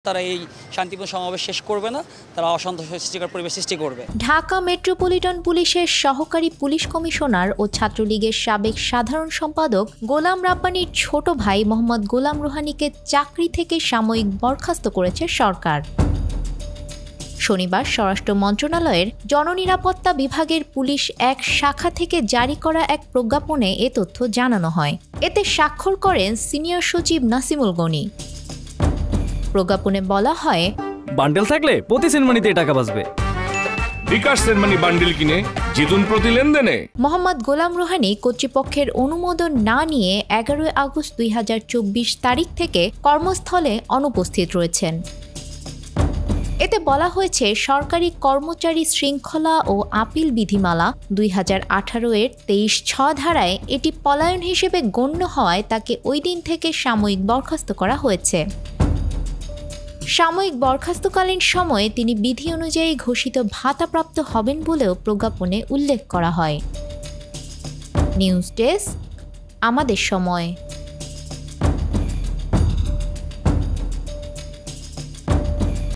তারা এই শান্তিপূর্ণ সমাবেশ শেষ করবে না, তারা অসন্তোষ সৃষ্টিকর পরিবেশ সৃষ্টি করবে। ঢাকা মেট্রোপলিটন পুলিশের সহকারী পুলিশ কমিশনার ও ছাত্রলীগের সাবেক সাধারণ সম্পাদক গোলাম রাব্বানীর ছোট ভাই মোহাম্মদ গোলাম রুহানীকে চাকরি থেকে সাময়িক বরখাস্ত করেছে সরকার। শনিবার স্বরাষ্ট্র মন্ত্রণালয়ের জননিরাপত্তা বিভাগের পুলিশ এক শাখা থেকে জারি করা এক প্রজ্ঞাপনে এ তথ্য জানানো হয়। এতে স্বাক্ষর করেন সিনিয়র সচিব নাসিমুল গনি। প্রজ্ঞাপনে বলা হয়, বান্ডেল থাকলে প্রতি সেনমানিতে টাকা বাঁচবে। বিকাশ সেনমানি বান্ডেল কিনে জিতুন প্রতি লেনদেনে। মোহাম্মদ গোলাম রুহানী কর্তৃপক্ষের অনুমোদন না নিয়ে 11 আগস্ট 2024 তারিখ থেকে কর্মস্থলে অনুপস্থিত রয়েছেন। এতে বলা হয়েছে, সরকারি কর্মচারী শৃঙ্খলা ও আপিল বিধিমালা 2018 এর 23(6) ধারায় এটি পলায়ন হিসেবে গণ্য হওয়ায় তাকে ওই দিন থেকে সাময়িক বরখাস্ত করা হয়েছে। সাময়িক বরখাস্তকালীন সময়ে তিনি বিধি অনুযায়ী ঘোষিত ভাতাপ্রাপ্ত হবেন বলেও প্রজ্ঞাপনে উল্লেখ করা হয়। নিউজ ডেস্ক, আমাদের সময়।